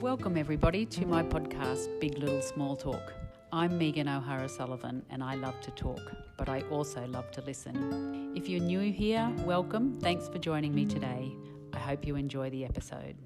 Welcome everybody to my podcast, Big Little Small Talk. I'm Megan O'Hara-Sullivan and I love to talk, but I also love to listen. If you're new here, welcome. Thanks for joining me today. I hope you enjoy the episode.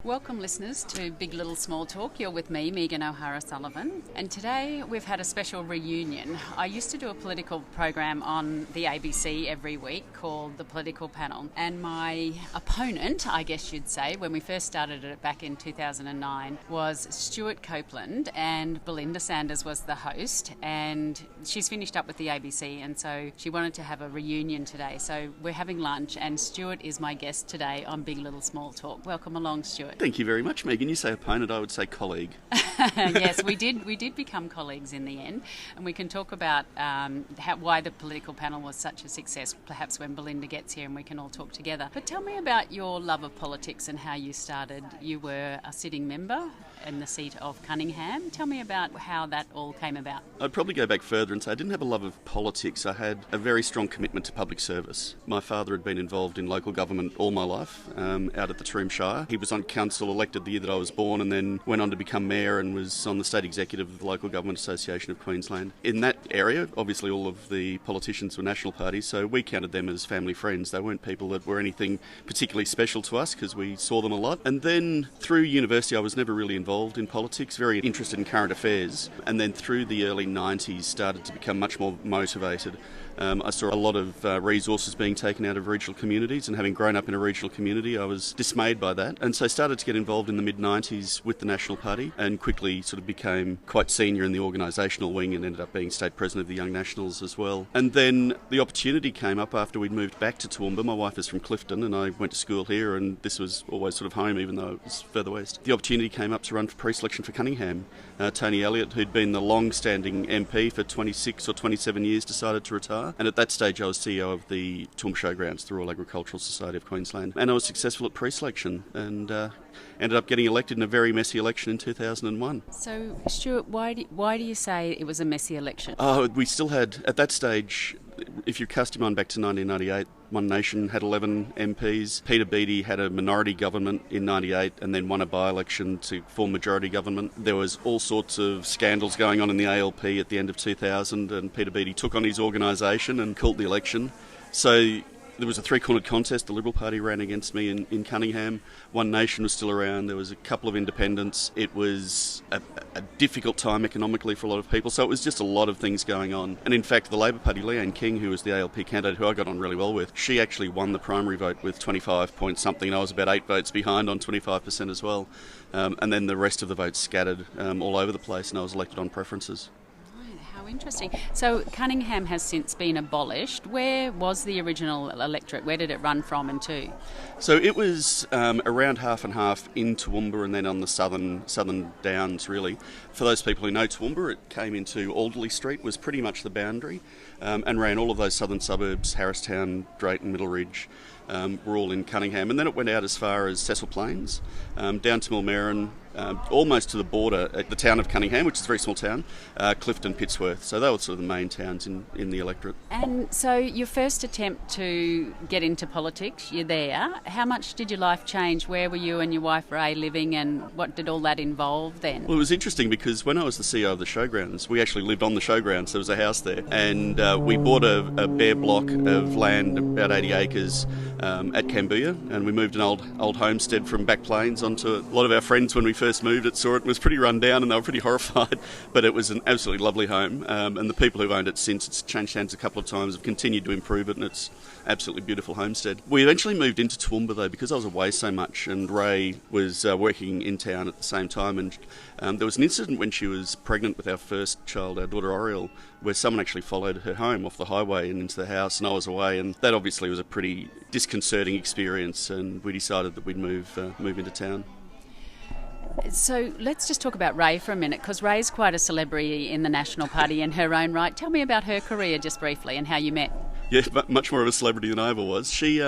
Welcome listeners to Big Little Small Talk. You're with me, Megan O'Hara-Sullivan, and today we've had a special reunion. I used to do a political program on the ABC every week called The Political Panel, and my opponent, I guess you'd say, when we first started it back in 2009 was Stuart Copeland, and Belinda Sanders was the host, and she's finished up with the ABC, and so she wanted to have a reunion today. So we're having lunch and Stuart is my guest today on Big Little Small Talk. Welcome along, Stuart. Thank you very much, Megan. You say opponent, I would say colleague. Yes, we did become colleagues in the end, and we can talk about why the political panel was such a success, perhaps when Belinda gets here and we can all talk together. But tell me about your love of politics and how you started. You were a sitting member in the seat of Cunningham. Tell me about how that all came about. I'd probably go back further and say I didn't have a love of politics. I had a very strong commitment to public service. My father had been involved in local government all my life, out at the Taroom Shire. He was on council elected the year that I was born and then went on to become mayor and was on the state executive of the Local Government Association of Queensland. In that area, obviously all of the politicians were national parties, so we counted them as family friends. They weren't people that were anything particularly special to us because we saw them a lot. And then through university I was never really involved in politics, very interested in current affairs, and then through the early 90s started to become much more motivated. I saw a lot of resources being taken out of regional communities, and having grown up in a regional community I was dismayed by that, and so started to get involved in the mid-90s with the National Party and quickly sort of became quite senior in the organisational wing and ended up being state president of the Young Nationals as well. And then the opportunity came up after we'd moved back to Toowoomba. My wife is from Clifton and I went to school here, and this was always sort of home even though it was further west. The opportunity came up to run for pre-selection for Cunningham. Tony Elliott, who'd been the long-standing MP for 26 or 27 years, decided to retire. And at that stage I was CEO of the Toowoomba Showgrounds, the Royal Agricultural Society of Queensland. And I was successful at pre-selection and ended up getting elected in a very messy election in 2001. So, Stuart, why do you say it was a messy election? We still had, at that stage, if you cast him on back to 1998, One Nation had 11 MPs. Peter Beattie had a minority government in 98 and then won a by-election to form majority government. There was all sorts of scandals going on in the ALP at the end of 2000, and Peter Beattie took on his organisation and called the election. So there was a three-cornered contest. The Liberal Party ran against me in Cunningham. One Nation was still around. There was a couple of independents. It was a difficult time economically for a lot of people, so it was just a lot of things going on. And in fact, the Labor Party, Leanne King, who was the ALP candidate, who I got on really well with, she actually won the primary vote with 25 point something, and I was about 8 votes behind on 25% as well. And then the rest of the votes scattered all over the place, and I was elected on preferences. Interesting. So Cunningham has since been abolished. Where was the original electorate? Where did it run from and to? So it was around half and half in Toowoomba and then on the southern downs, really. For those people who know Toowoomba, it came into Alderley Street, was pretty much the boundary, and ran all of those southern suburbs, Harristown, Drayton, Middleridge, were all in Cunningham. And then it went out as far as Cecil Plains, down to Millmerran, almost to the border at the town of Cunningham, which is a very small town, Clifton, Pittsworth. So they were sort of the main towns in the electorate. And so your first attempt to get into politics, you're there. How much did your life change? Where were you and your wife Ray living, and what did all that involve then? Well, it was interesting because when I was the CEO of the Showgrounds, we actually lived on the Showgrounds. There was a house there, and we bought a bare block of land, about 80 acres, at Cambodia, and we moved an old homestead from Back Plains onto. A lot of our friends when we first moved it saw it was pretty run down and they were pretty horrified, but it was an absolutely lovely home, and the people who've owned it since, it's changed hands a couple of times, have continued to improve it, and it's absolutely beautiful homestead. We eventually moved into Toowoomba though because I was away so much, and Ray was working in town at the same time, and there was an incident when she was pregnant with our first child, our daughter Oriel, where someone actually followed her home off the highway and into the house, and I was away, and that obviously was a pretty disconcerting experience, and we decided that we'd move into town. So let's just talk about Ray for a minute, because Ray's quite a celebrity in the National Party in her own right. Tell me about her career just briefly and how you met. Yeah, much more of a celebrity than I ever was. She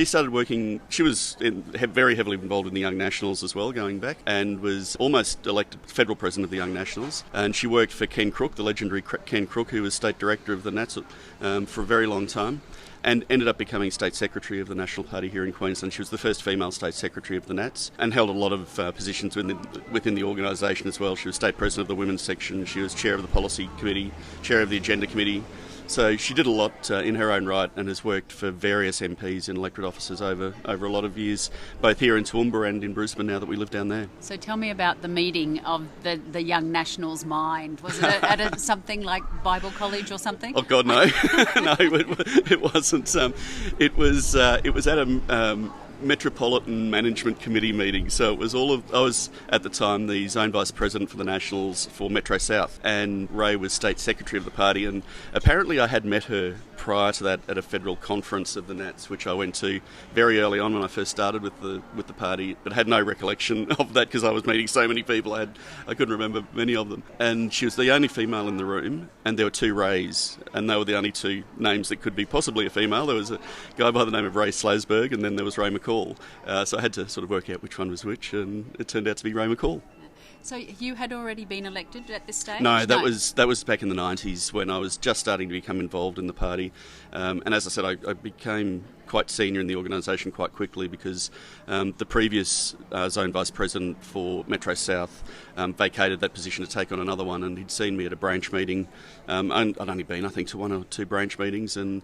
started working. She was very heavily involved in the Young Nationals as well, going back, and was almost elected federal president of the Young Nationals. And she worked for Ken Crook, the legendary Ken Crook, who was state director of the Nats for a very long time, and ended up becoming state secretary of the National Party here in Queensland. She was the first female state secretary of the Nats and held a lot of positions within the organisation as well. She was state president of the women's section. She was chair of the policy committee, chair of the agenda committee. So she did a lot in her own right and has worked for various MPs in electorate offices over a lot of years, both here in Toowoomba and in Brisbane now that we live down there. So tell me about the meeting of the Young Nationals' mind. Was it at something like Bible College or something? Oh God, no. No, it wasn't. It was at a Metropolitan Management Committee meeting. So it was I was at the time the Zone Vice President for the Nationals for Metro South, and Ray was State Secretary of the party, and apparently I had met her prior to that at a federal conference of the Nats, which I went to very early on when I first started with the party, but had no recollection of that because I was meeting so many people I couldn't remember many of them. And she was the only female in the room, and there were two Rays, and they were the only two names that could be possibly a female. There was a guy by the name of Ray Slasberg, and then there was Ray McCall. So I had to sort of work out which one was which, and it turned out to be Ray McCall. So you had already been elected at this stage? No, that was back in the 90s when I was just starting to become involved in the party. And as I said, I became quite senior in the organisation quite quickly because the previous Zone Vice President for Metro South vacated that position to take on another one, and he'd seen me at a branch meeting. I'd only been, I think, to one or two branch meetings, and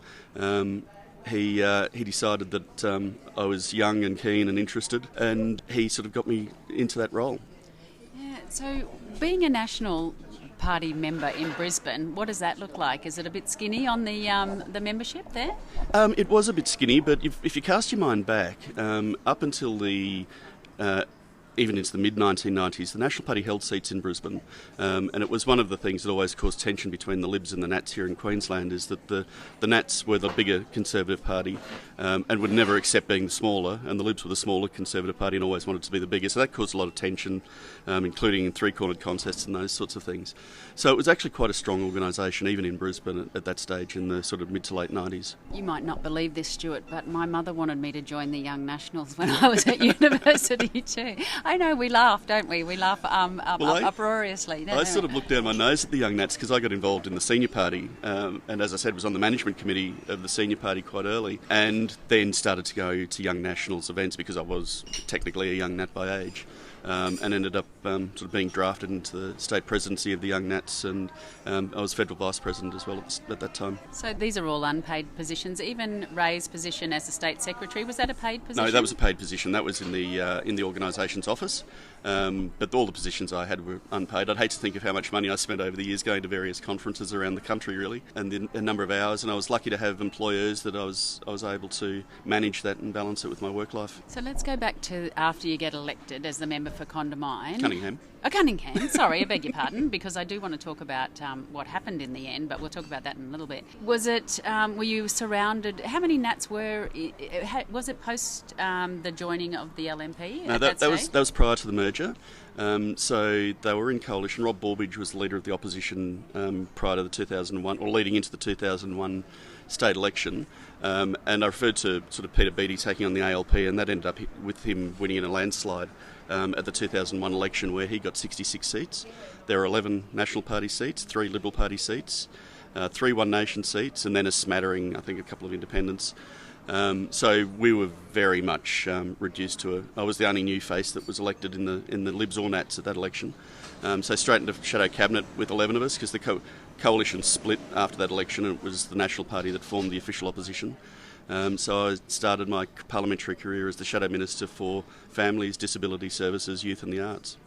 he decided that I was young and keen and interested, and he sort of got me into that role. So, being a National Party member in Brisbane, what does that look like? Is it a bit skinny on the membership there? It was a bit skinny, but if you cast your mind back, up until even into the mid-1990s, the National Party held seats in Brisbane, and it was one of the things that always caused tension between the Libs and the Nats here in Queensland, is that the Nats were the bigger Conservative party and would never accept being the smaller, and the Libs were the smaller Conservative party and always wanted to be the bigger, so that caused a lot of tension, including in three-cornered contests and those sorts of things. So it was actually quite a strong organisation, even in Brisbane at that stage in the sort of mid to late 90s. You might not believe this, Stuart, but my mother wanted me to join the Young Nationals when I was at university too. I know, we laugh, don't we? We laugh uproariously. I sort of looked down my nose at the Young Nats because I got involved in the senior party, and as I said, was on the management committee of the senior party quite early, and then started to go to Young Nationals events because I was technically a young Nat by age. And ended up sort of being drafted into the state presidency of the Young Nats, and I was federal vice president as well at that time. So these are all unpaid positions. Even Ray's position as the state secretary, was that a paid position? No, that was a paid position. That was in the organisation's office. But all the positions I had were unpaid. I'd hate to think of how much money I spent over the years going to various conferences around the country, really, and the number of hours. And I was lucky to have employers that I was able to manage that and balance it with my work life. So let's go back to after you get elected as the member for Condamine. Cunningham. Cunningham, sorry, I beg your pardon, because I do want to talk about what happened in the end, but we'll talk about that in a little bit. Was it, were you surrounded, how many Nats was it post the joining of the LNP? No, that was prior to the merger. So they were in coalition. Rob Borbidge was the leader of the opposition prior to the 2001, or leading into the 2001 state election. And I referred to sort of Peter Beattie taking on the ALP, and that ended up with him winning in a landslide at the 2001 election, where he got 66 seats. There were 11 National Party seats, 3 Liberal Party seats, 3 One Nation seats, and then a smattering, I think a couple of independents. So we were very much reduced to I was the only new face that was elected in the Libs or Nats at that election. So straight into shadow cabinet with 11 of us, because the coalition split after that election, and it was the National Party that formed the official opposition. So I started my parliamentary career as the Shadow Minister for Families, Disability Services, Youth and the Arts.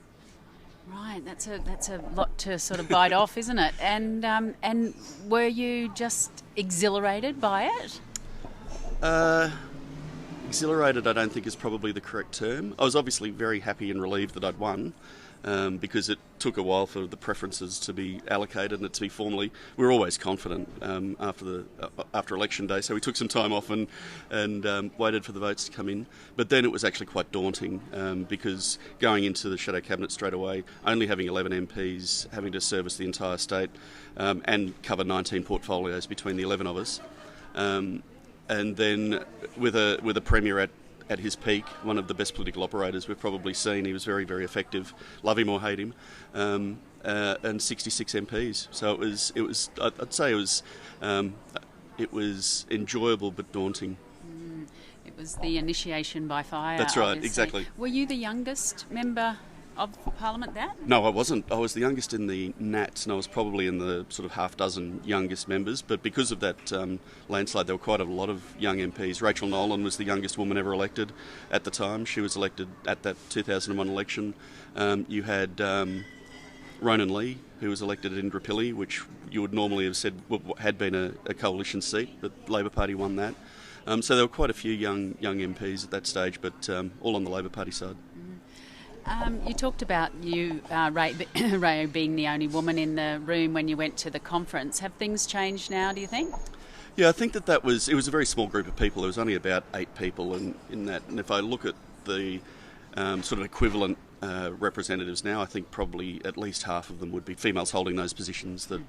Right, that's a lot to sort of bite off, isn't it? And were you just exhilarated by it? Exhilarated, I don't think, is probably the correct term. I was obviously very happy and relieved that I'd won, because it took a while for the preferences to be allocated and it to be formally. We were always confident after election day, so we took some time off and waited for the votes to come in. But then it was actually quite daunting, because going into the shadow cabinet straight away, only having 11 MPs, having to service the entire state and cover 19 portfolios between the 11 of us. And then with a Premier at his peak, one of the best political operators we've probably seen. He was very, very effective. Love him or hate him. And 66 MPs. So I'd say it was enjoyable but daunting. It was the initiation by fire. That's right, obviously. exactly. Were you the youngest member of Parliament then? No, I wasn't. I was the youngest in the Nats, and I was probably in the sort of half dozen youngest members. But because of that landslide, there were quite a lot of young MPs. Rachel Nolan was the youngest woman ever elected at the time. She was elected at that 2001 election. You had Ronan Lee, who was elected at Indooroopilly, which you would normally have said had been a coalition seat, but the Labor Party won that. So there were quite a few young MPs at that stage, but all on the Labor Party side. You talked about Ray being the only woman in the room when you went to the conference. Have things changed now, do you think? Yeah, I think it was a very small group of people. There was only about 8 people in that. And if I look at the sort of equivalent representatives now, I think probably at least half of them would be females holding those positions. That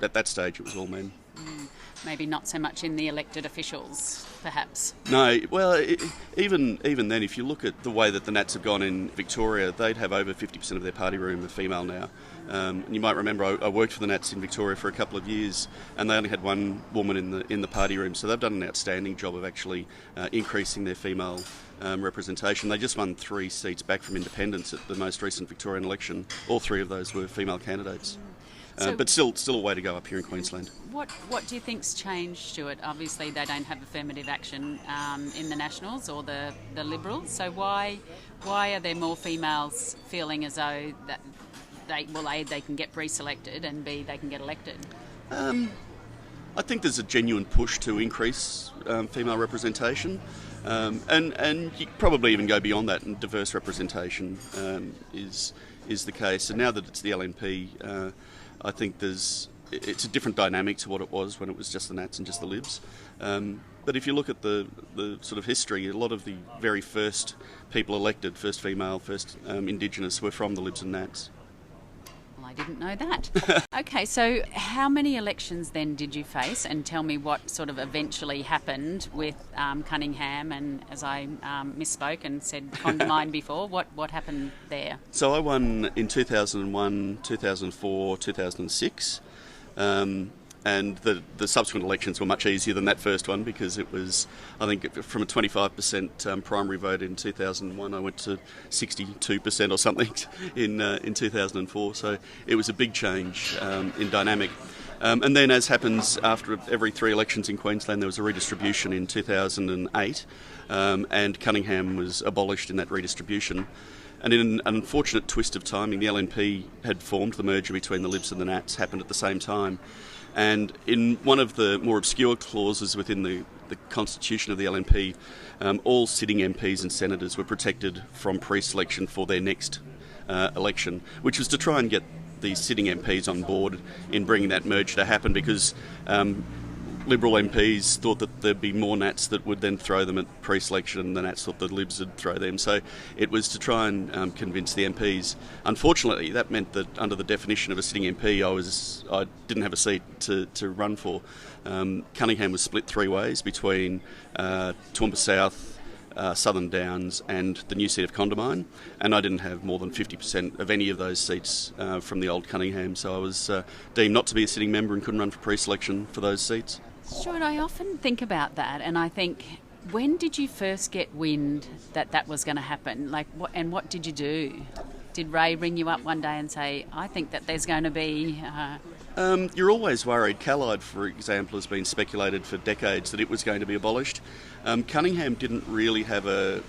at that stage it was all men. Maybe not so much in the elected officials, perhaps. No, well, even then, if you look at the way that the Nats have gone in Victoria, they'd have over 50% of their party room are female now. And you might remember I worked for the Nats in Victoria for a couple of years, and they only had one woman in the party room. So they've done an outstanding job of actually increasing their female representation. They just won 3 seats back from independents at the most recent Victorian election. All 3 of those were female candidates. But still a way to go up here in Queensland. What do you think's changed, Stuart? Obviously, they don't have affirmative action in the Nationals or the Liberals. So why are there more females feeling as though that they can get pre-selected and B, they can get elected? I think there's a genuine push to increase female representation, and you probably even go beyond that. And diverse representation is the case. And now that it's the LNP. I think it's a different dynamic to what it was when it was just the Nats and just the Libs. But if you look at the sort of history, a lot of the very first people elected, first female, first Indigenous, were from the Libs and Nats. Well, I didn't know that. Okay, so how many elections then did you face? And tell me what sort of eventually happened with Cunningham, and as I misspoke and said Condamine before, what happened there? So I won in 2001, 2004, 2006. And the subsequent elections were much easier than that first one because it was, I think, from a 25% primary vote in 2001, I went to 62% or something in 2004. So it was a big change in dynamic. And then, as happens after every 3 elections in Queensland, there was a redistribution in 2008, and Cunningham was abolished in that redistribution. And in an unfortunate twist of timing, the LNP had formed. The merger between the Libs and the Nats happened at the same time. And in one of the more obscure clauses within the constitution of the LNP, all sitting MPs and senators were protected from pre-selection for their next election, which was to try and get the sitting MPs on board in bringing that merger to happen, because Liberal MPs thought that there'd be more Nats that would then throw them at pre-selection, and the Nats thought the Libs would throw them. So it was to try and convince the MPs. Unfortunately, that meant that under the definition of a sitting MP, I didn't have a seat to run for. Cunningham was split 3 ways between Toowoomba South, Southern Downs and the new seat of Condamine, and I didn't have more than 50% of any of those seats from the old Cunningham, so I was deemed not to be a sitting member and couldn't run for pre-selection for those seats. Sure, I often think about that, and I think, when did you first get wind that was going to happen? What did you do? Did Ray ring you up one day and say, I think that there's going to be... You're always worried. Callide, for example, has been speculated for decades that it was going to be abolished. Cunningham didn't really have a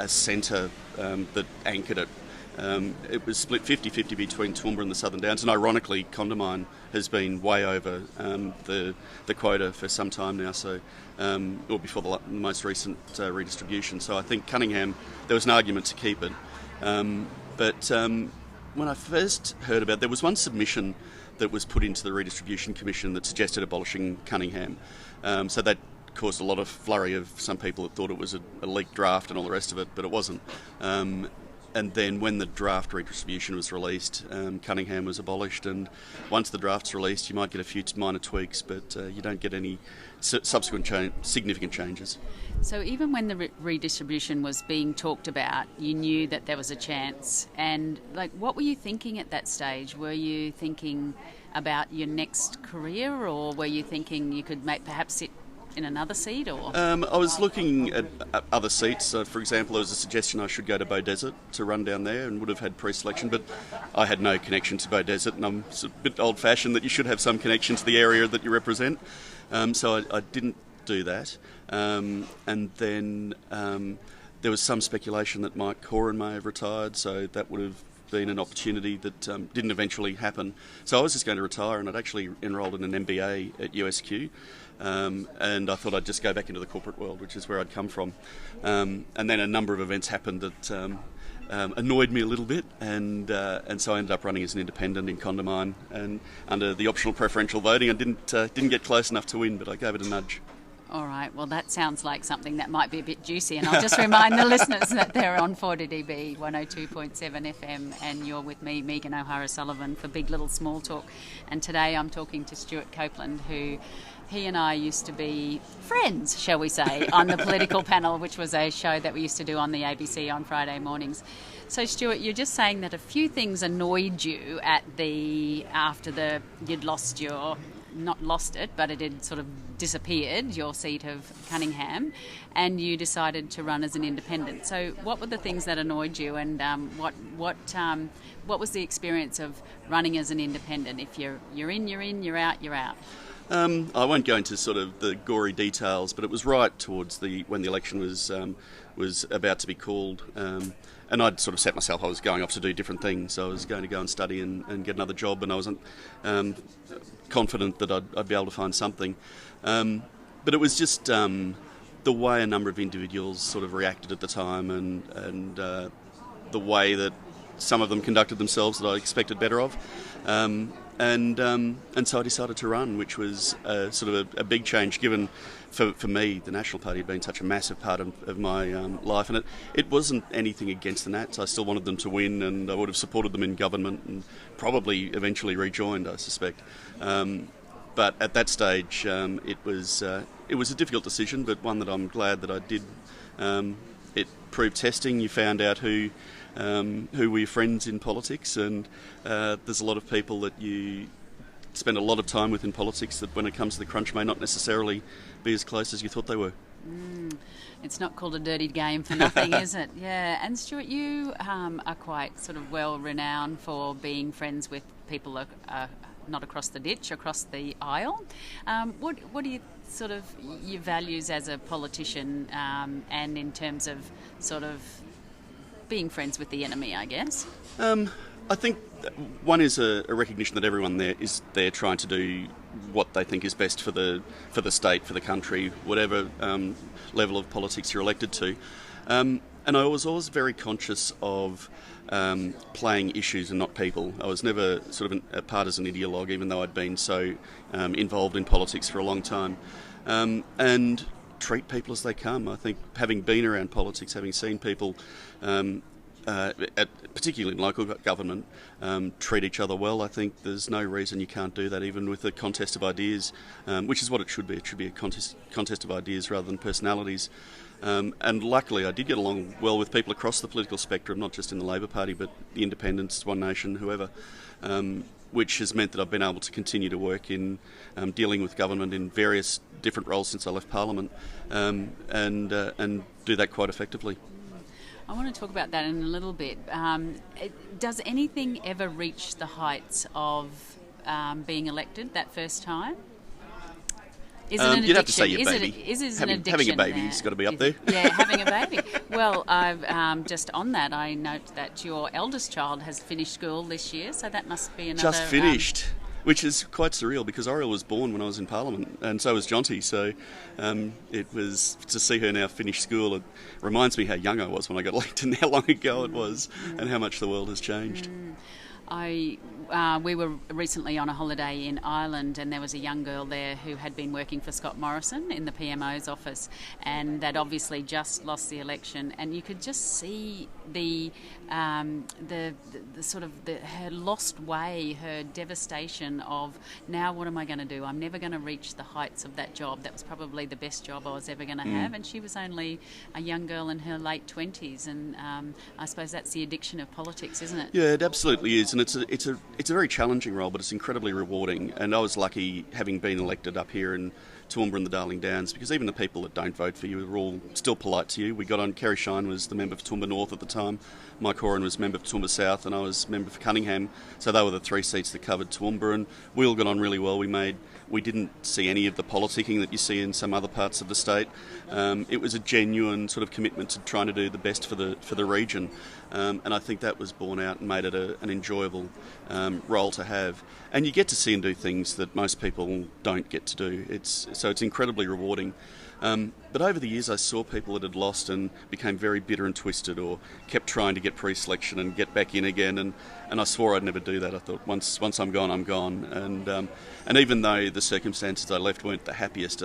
centre that anchored it. It was split 50-50 between Toowoomba and the Southern Downs, and ironically, Condamine has been way over the quota for some time now, so or before the most recent redistribution. So I think Cunningham, there was an argument to keep it. But when I first heard about it, there was one submission that was put into the Redistribution Commission that suggested abolishing Cunningham. So that caused a lot of flurry of some people that thought it was a leaked draft and all the rest of it, but it wasn't. And then when the draft redistribution was released, Cunningham was abolished, and once the draft's released you might get a few minor tweaks, but you don't get any subsequent significant changes. So even when the redistribution was being talked about, you knew that there was a chance, and what were you thinking at that stage? Were you thinking about your next career, or were you thinking you could perhaps sit in another seat? Or I was looking at other seats. For example, there was a suggestion I should go to Beaudesert to run down there, and would have had pre-selection, but I had no connection to Beaudesert, and I'm a bit old-fashioned that you should have some connection to the area that you represent. So I didn't do that. And then there was some speculation that Mike Coran may have retired, so that would have been an opportunity that didn't eventually happen. So I was just going to retire, and I'd actually enrolled in an MBA at USQ. And I thought I'd just go back into the corporate world, which is where I'd come from. And then a number of events happened that annoyed me a little bit, and so I ended up running as an independent in Condamine. And under the optional preferential voting, I didn't get close enough to win, but I gave it a nudge. All right, well that sounds like something that might be a bit juicy, and I'll just remind the listeners that they're on 40dB 102.7 FM, and you're with me, Megan O'Hara-Sullivan, for Big Little Small Talk. And today I'm talking to Stuart Copeland, who he and I used to be friends, shall we say, on the political panel, which was a show that we used to do on the ABC on Friday mornings. So Stuart, you're just saying that a few things annoyed you after you'd lost your, not lost it, but it had sort of disappeared, your seat of Cunningham, and you decided to run as an independent. So what were the things that annoyed you, and what was the experience of running as an independent? If you're in, you're out, you're out. I won't go into sort of the gory details, but it was right towards when the election was about to be called, and I'd sort of set myself, I was going off to do different things. I was going to go and study and get another job, and I wasn't confident that I'd be able to find something. But it was just the way a number of individuals sort of reacted at the time, and the way that some of them conducted themselves that I expected better of. And so I decided to run, which was sort of a big change, given for me the National Party had been such a massive part of my life, and it wasn't anything against the Nats. I still wanted them to win, and I would have supported them in government, and probably eventually rejoined, I suspect. But at that stage, it was a difficult decision, but one that I'm glad that I did. It proved testing. You found out who were your friends in politics, and there's a lot of people that you spend a lot of time with in politics that when it comes to the crunch may not necessarily be as close as you thought they were. It's not called a dirty game for nothing, is it? Yeah. And Stuart, you are quite sort of well renowned for being friends with people not across the ditch, across the aisle. What are you sort of your values as a politician, and in terms of sort of being friends with the enemy, I guess? I think one is a recognition that everyone there is there trying to do what they think is best for the state, for the country, whatever level of politics you're elected to. And I was always very conscious of playing issues and not people. I was never sort of a partisan ideologue, even though I'd been so involved in politics for a long time. And treat people as they come. I think having been around politics, having seen people, particularly in local government, treat each other well, I think there's no reason you can't do that, even with a contest of ideas, which is what it should be. It should be a contest of ideas rather than personalities. And luckily I did get along well with people across the political spectrum, not just in the Labor Party, but the Independents, One Nation, whoever, which has meant that I've been able to continue to work in dealing with government in various different roles since I left Parliament, and do that quite effectively. I want to talk about that in a little bit. Does anything ever reach the heights of being elected that first time? Is it an addiction? You'd have to say your baby. Is it an addiction? Having a baby's got to be up there. Yeah, having a baby. Well, I've just on that, I note that your eldest child has finished school this year, so that must be another... Just finished, which is quite surreal because Oriel was born when I was in Parliament, and so was Jonty, so it was to see her now finish school. It reminds me how young I was when I got elected and how long ago it was, and how much the world has changed. We were recently on a holiday in Ireland, and there was a young girl there who had been working for Scott Morrison in the PMO's office, and they'd obviously just lost the election, and you could just see the sort of her lost way, her devastation of, now what am I going to do? I'm never going to reach the heights of that job. That was probably the best job I was ever going to have, and she was only a young girl in her late 20s, and I suppose that's the addiction of politics, isn't it? Yeah, it absolutely is, and it's a very challenging role, but it's incredibly rewarding. And I was lucky, having been elected up here in Toowoomba and the Darling Downs, because even the people that don't vote for you are all still polite to you. We got on, Kerry Shine was the member for Toowoomba North at the time, Mike Horan was member for Toowoomba South, and I was member for Cunningham, so they were the three seats that covered Toowoomba, and we all got on really well. We didn't see any of the politicking that you see in some other parts of the state. It was a genuine sort of commitment to trying to do the best for the region, and I think that was borne out and made it an enjoyable role to have. And you get to see and do things that most people don't get to do. So it's incredibly rewarding. But over the years I saw people that had lost and became very bitter and twisted, or kept trying to get pre-selection and get back in again, and I swore I'd never do that. I thought, once I'm gone, I'm gone. And even though the circumstances I left weren't the happiest,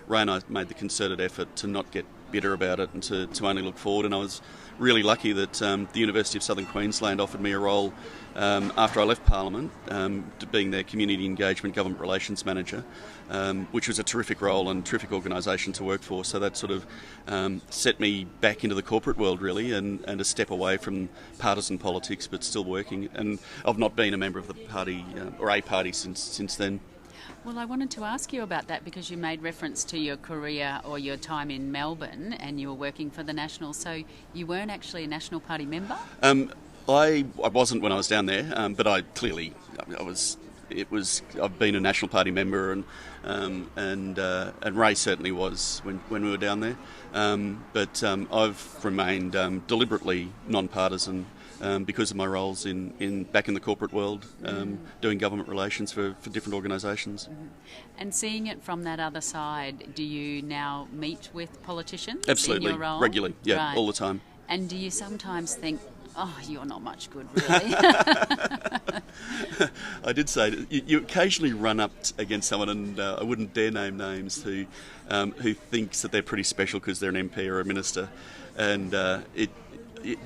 Ray and I made the concerted effort to not get bitter about it and to only look forward. And I was really lucky that the University of Southern Queensland offered me a role after I left Parliament, to being their Community Engagement Government Relations Manager, which was a terrific role and terrific organisation to work for. So that sort of set me back into the corporate world, really, and a step away from partisan politics, but still working. And I've not been a member of the party, or a party, since then. Well, I wanted to ask you about that because you made reference to your career or your time in Melbourne, and you were working for the Nationals, so you weren't actually a National Party member? I wasn't when I was down there, but I clearly was. I've been a National Party member, and Ray certainly was when we were down there. But I've remained deliberately non-partisan because of my roles back in the corporate world, doing government relations for different organisations. Mm-hmm. And seeing it from that other side, do you now meet with politicians? Absolutely, in your role? regularly, yeah, right. All the time. And do you sometimes think, oh, you're not much good, really? I did say, you occasionally run up against someone, and I wouldn't dare name names, who thinks that they're pretty special because they're an MP or a minister, and it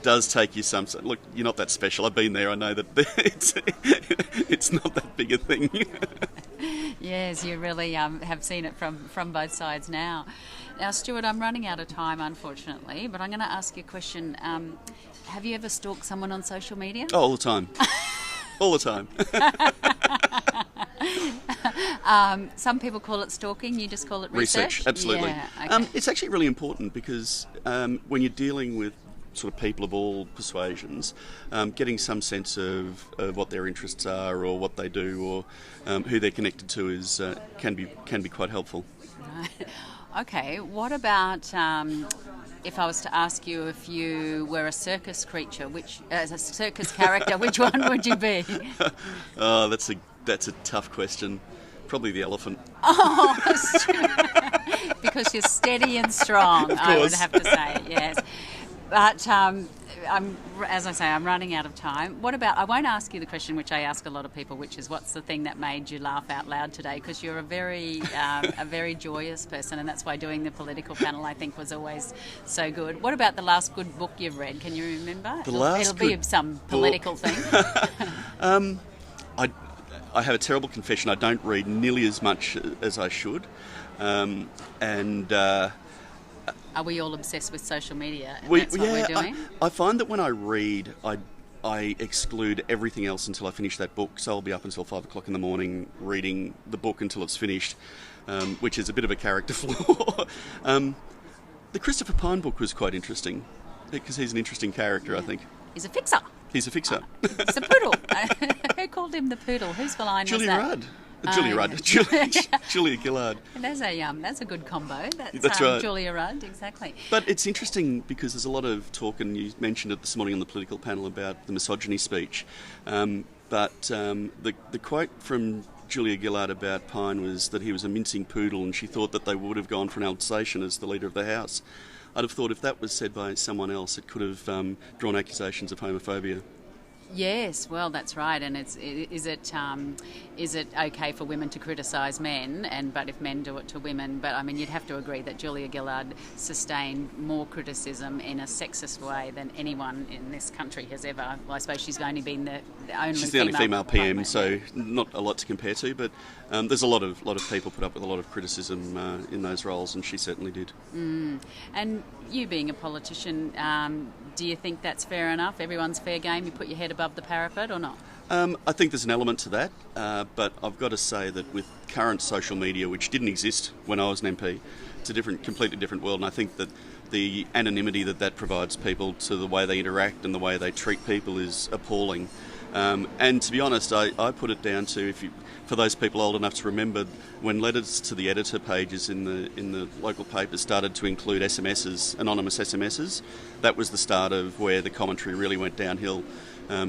does take you some... Look, you're not that special. I've been there. I know that it's not that big a thing. Yes, you really have seen it from both sides now. Now, Stuart, I'm running out of time, unfortunately, but I'm going to ask you a question. Have you ever stalked someone on social media? Oh, all the time. All the time. Some people call it stalking, you just call it research? Absolutely. Yeah, okay. It's actually really important because when you're dealing with sort of people of all persuasions, getting some sense of what their interests are or what they do or who they're connected to is can be quite helpful. Right. Okay, what about if I was to ask you if you were a circus creature, a circus character, which one would you be? Oh, that's a tough question. Probably the elephant. Oh, because you're steady and strong, I would have to say, yes. But as I say, I'm running out of time. What about, I won't ask you the question which I ask a lot of people, which is what's the thing that made you laugh out loud today? Because you're a very joyous person, and that's why doing the political panel, I think, was always so good. What about the last good book you've read? Can you remember? It'll be some political thing. I have a terrible confession. I don't read nearly as much as I should. Are we all obsessed with social media? And that's what we're doing? I find that when I read, I exclude everything else until I finish that book. So I'll be up until 5 o'clock in the morning reading the book until it's finished, which is a bit of a character flaw. The Christopher Pine book was quite interesting because he's an interesting character, I think. He's a fixer. He's a fixer. It's a poodle. Who called him the poodle? Whose line was that? Julia Rudd. Julia Gillard. That's a good combo. That's right. Julia Rudd, exactly. But it's interesting because there's a lot of talk, and you mentioned it this morning on the political panel about the misogyny speech. But the quote from Julia Gillard about Pine was that he was a mincing poodle, and she thought that they would have gone for an Alsatian as the leader of the House. I'd have thought if that was said by someone else, it could have drawn accusations of homophobia. Yes, well, that's right. And is it okay for women to criticise men? But if men do it to women, but I mean, you'd have to agree that Julia Gillard sustained more criticism in a sexist way than anyone in this country has ever. Well, I suppose she's only been the only. She's the only female PM, so not a lot to compare to. But there's a lot of people put up with a lot of criticism in those roles, and she certainly did. And you being a politician, do you think that's fair enough? Everyone's fair game. You put your head above the parapet, or not? I think there's an element to that, but I've got to say that with current social media, which didn't exist when I was an MP, it's a completely different world, and I think that the anonymity that provides people to the way they interact and the way they treat people is appalling. And to be honest, I put it down to, for those people old enough to remember, when letters to the editor pages in the local papers started to include SMSs, anonymous SMSs, that was the start of where the commentary really went downhill,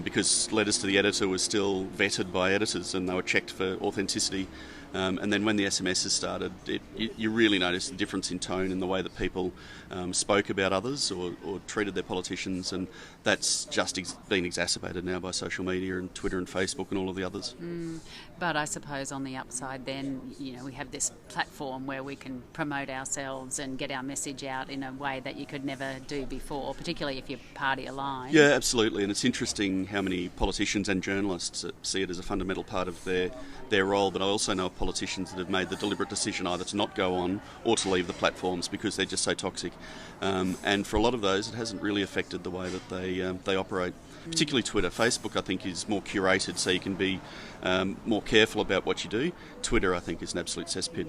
because letters to the editor were still vetted by editors and they were checked for authenticity. And then when the SMSs started, you really noticed the difference in tone in the way that people spoke about others or treated their politicians, and that's just been exacerbated now by social media and Twitter and Facebook and all of the others. But I suppose on the upside then, we have this platform where we can promote ourselves and get our message out in a way that you could never do before, particularly if you're party aligned. Yeah, absolutely. And it's interesting how many politicians and journalists see it as a fundamental part of their role, but I also know of politicians that have made the deliberate decision either to not go on or to leave the platforms because they're just so toxic. And for a lot of those, it hasn't really affected the way that they operate. Particularly Twitter. Facebook, I think, is more curated, so you can be more careful about what you do. Twitter, I think, is an absolute cesspit.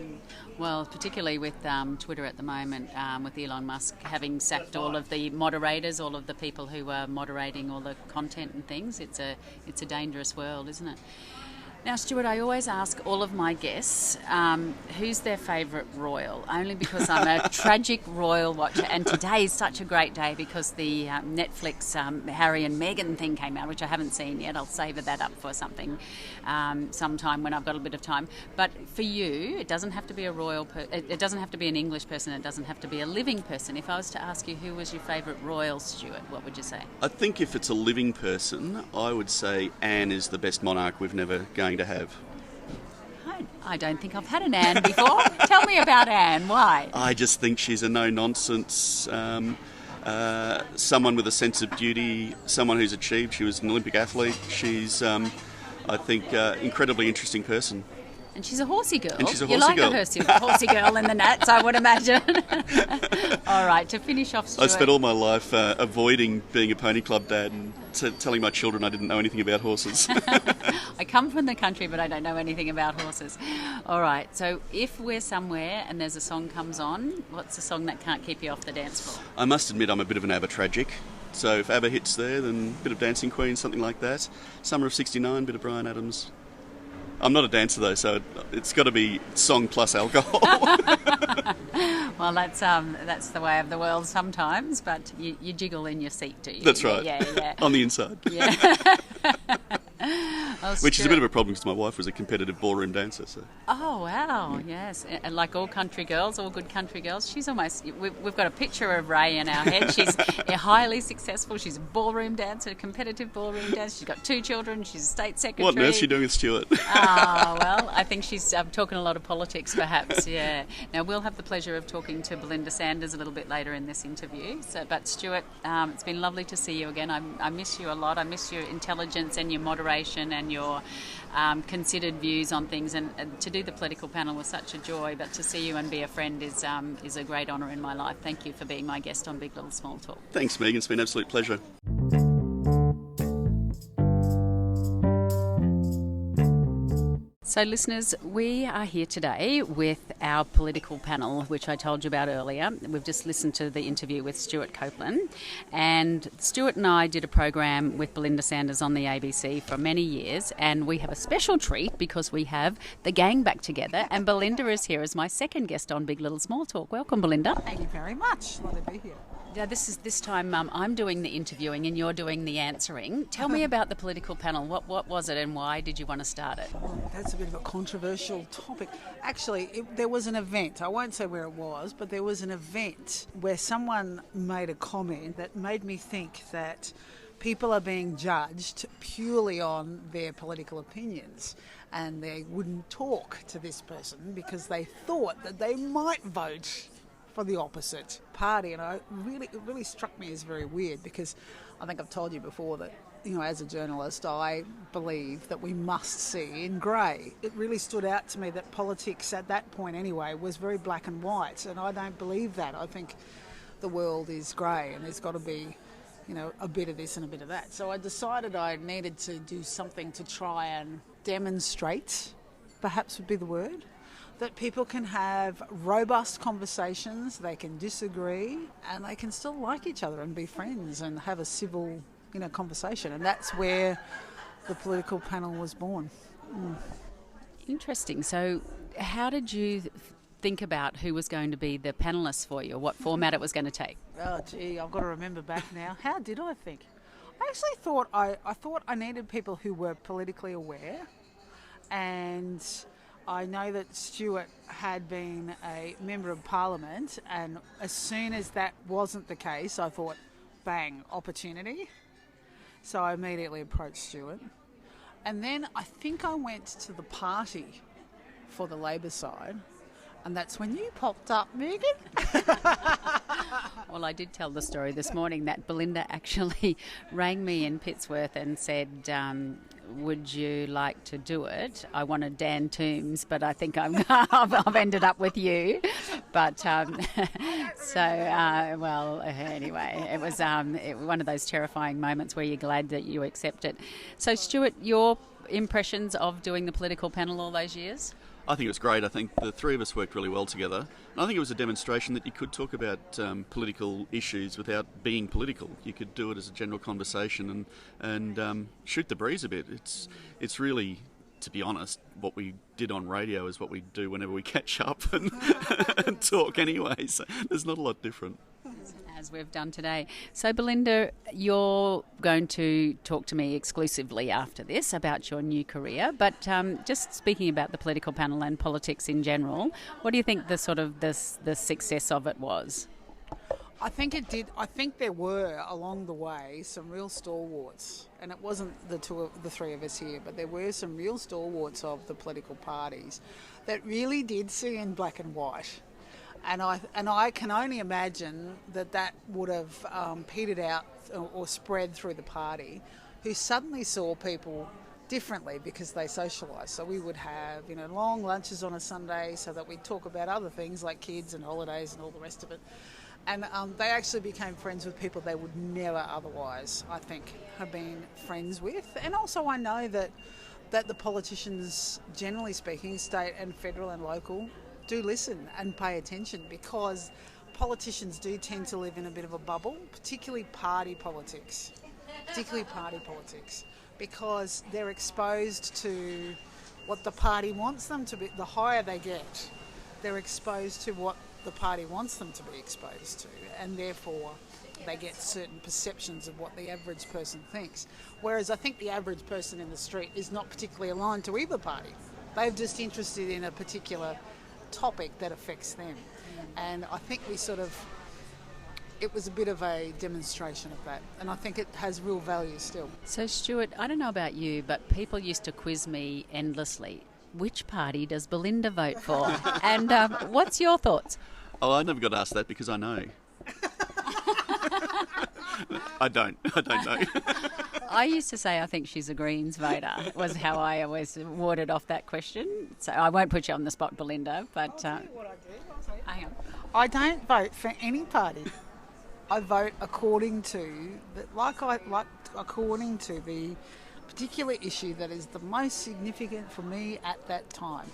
Well, particularly with Twitter at the moment, with Elon Musk having sacked all of the moderators, all of the people who are moderating all the content and things, it's a dangerous world, isn't it? Now, Stuart, I always ask all of my guests who's their favourite royal, only because I'm a tragic royal watcher, and today is such a great day because the Netflix Harry and Meghan thing came out, which I haven't seen yet. I'll savour that up for something sometime when I've got a bit of time. But for you, it doesn't have to be it doesn't have to be an English person, it doesn't have to be a living person. If I was to ask you who was your favourite royal, Stuart, what would you say? I think if it's a living person, I would say Anne is the best monarch we've never going to have. I don't think I've had an Anne before. Tell me about Anne. Why? I just think she's a no-nonsense, someone with a sense of duty, someone who's achieved. She was an Olympic athlete. She's, I think, incredibly interesting person. And she's a horsey girl. And she's a you horsey like girl. a horsey girl in the Nats, I would imagine. All right, to finish off, Stuart. I spent all my life avoiding being a pony club dad and telling my children I didn't know anything about horses. I come from the country, but I don't know anything about horses. All right, so if we're somewhere and there's a song comes on, what's the song that can't keep you off the dance floor? I must admit I'm a bit of an ABBA tragic. So if ABBA hits there, then a bit of Dancing Queen, something like that. Summer of '69, bit of Bryan Adams. I'm not a dancer though, so it's got to be song plus alcohol. Well, that's the way of the world sometimes, but you jiggle in your seat, do you? That's right. Yeah. On the inside. Yeah. Which is a bit of a problem because my wife was a competitive ballroom dancer. So. Oh, wow, yes. And like all country girls, all good country girls, she's almost... We've got a picture of Ray in our head. She's highly successful. She's a ballroom dancer, a competitive ballroom dancer. She's got 2 children. She's a state secretary. What on earth is she doing with Stuart? Well, I think she's talking a lot of politics, perhaps, yeah. Now, we'll have the pleasure of talking to Belinda Sanders a little bit later in this interview. But, Stuart, it's been lovely to see you again. I miss you a lot. I miss your intelligence and your moderation and your considered views on things, and to do the political panel was such a joy, but to see you and be a friend is a great honour in my life. Thank you for being my guest on Big Little Small Talk. Thanks, Megan. It's been an absolute pleasure. So listeners, we are here today with our political panel, which I told you about earlier. We've just listened to the interview with Stuart Copeland, and Stuart and I did a program with Belinda Sanders on the ABC for many years, and we have a special treat because we have the gang back together, and Belinda is here as my second guest on Big Little Small Talk. Welcome, Belinda. Thank you very much. Lovely to be here. Yeah, this time I'm doing the interviewing and you're doing the answering. Tell me about the political panel. What was it and why did you want to start it? Oh, that's a bit of a controversial topic. Actually, there was an event. I won't say where it was, but there was an event where someone made a comment that made me think that people are being judged purely on their political opinions, and they wouldn't talk to this person because they thought that they might vote for the opposite party. And it really struck me as very weird, because I think I've told you before that, as a journalist, I believe that we must see in grey. It really stood out to me that politics at that point anyway was very black and white, and I don't believe that. I think the world is grey, and there's got to be a bit of this and a bit of that. So I decided I needed to do something to try and demonstrate, perhaps would be the word, that people can have robust conversations, they can disagree, and they can still like each other and be friends and have a civil, conversation. And that's where the political panel was born. Interesting. So how did you think about who was going to be the panellists for you, what format it was going to take? Oh, gee, I've got to remember back now. How did I think? I actually thought I needed people who were politically aware, and I know that Stuart had been a Member of Parliament, and as soon as that wasn't the case, I thought, bang, opportunity. So I immediately approached Stuart. And then I think I went to the party for the Labor side, and that's when you popped up, Megan. Well, I did tell the story this morning that Belinda actually rang me in Pittsworth and said, would you like to do it? I wanted Dan Toombs, but I think I've ended up with you. But anyway, it was one of those terrifying moments where you're glad that you accept it. So, Stuart, your impressions of doing the political panel all those years? I think it was great. I think the three of us worked really well together. And I think it was a demonstration that you could talk about political issues without being political. You could do it as a general conversation and shoot the breeze a bit. It's really, to be honest, what we did on radio is what we do whenever we catch up and talk anyway. So there's not a lot different. As we've done today. So, Belinda, you're going to talk to me exclusively after this about your new career, but just speaking about the political panel and politics in general, what do you think the success of it was? I think it did. I think there were, along the way, some real stalwarts, and it wasn't the three of us here, but there were some real stalwarts of the political parties that really did see in black and white. And I can only imagine that would have petered out or spread through the party, who suddenly saw people differently because they socialise. So we would have, long lunches on a Sunday so that we'd talk about other things like kids and holidays and all the rest of it. And they actually became friends with people they would never otherwise, I think, have been friends with. And also I know that the politicians, generally speaking, state and federal and local, do listen and pay attention, because politicians do tend to live in a bit of a bubble, particularly party politics, because they're exposed to what the party wants them to be. The higher they get, they're exposed to what the party wants them to be exposed to, and therefore they get certain perceptions of what the average person thinks. Whereas I think the average person in the street is not particularly aligned to either party. They're just interested in a particular topic that affects them. And I think it was a bit of a demonstration of that, and I think it has real value still. So, Stuart, I don't know about you, but people used to quiz me endlessly. Which party does Belinda vote for? And what's your thoughts? Oh, I never got asked that because I know. I don't know. I used to say I think she's a Greens voter, was how I always warded off that question. So I won't put you on the spot, Belinda, but... I'll tell you what I do. Hang on. I don't vote for any party. I vote according to the particular issue that is the most significant for me at that time.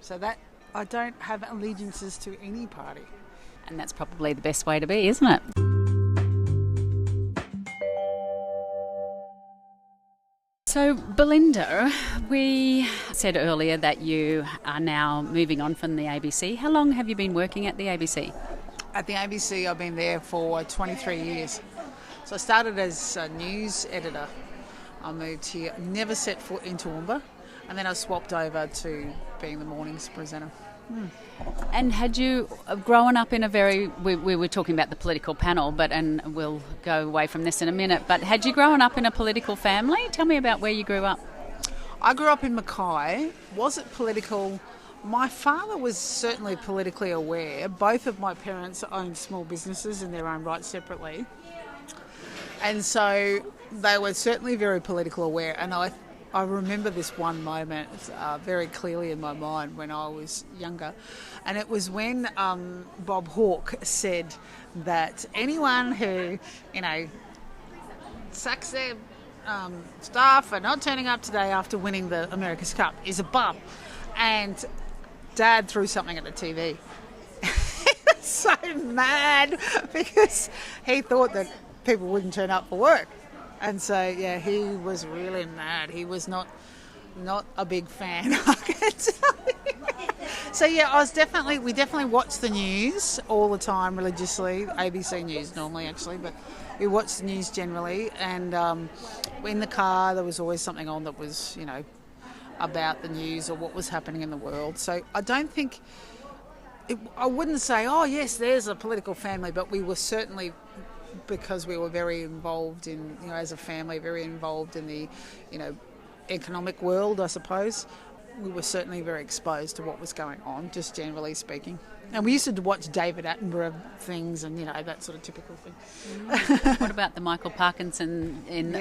So that I don't have allegiances to any party. And that's probably the best way to be, isn't it? So, Belinda, we said earlier that you are now moving on from the ABC. How long have you been working at the ABC? At the ABC, I've been there for 23 years. So I started as a news editor. I moved here, never set foot in Toowoomba, and then I swapped over to being the mornings presenter. And had you grown up in a very... We were talking about the political panel, and we'll go away from this in a minute, but had you grown up in a political family? Tell me about where you grew up. I grew up in Mackay. Was it political? My father was certainly politically aware. Both of my parents owned small businesses in their own right separately. And so they were certainly very political aware. And I remember this one moment very clearly in my mind when I was younger. And it was when Bob Hawke said that anyone who, sacks their staff for not turning up today after winning the America's Cup is a bum. And Dad threw something at the TV. He was so mad because he thought that people wouldn't turn up for work. And so, yeah, he was really mad. He was not a big fan, I can tell you. So, yeah, we definitely watched the news all the time religiously. ABC News normally, actually, but we watched the news generally. And in the car, there was always something on that was, about the news or what was happening in the world. So I don't think... I wouldn't say, oh, yes, there's a political family, but we were certainly... because we were very involved in, as a family, very involved in the, economic world, I suppose. We were certainly very exposed to what was going on, just generally speaking. And we used to watch David Attenborough things and, that sort of typical thing. What about the Michael Parkinson in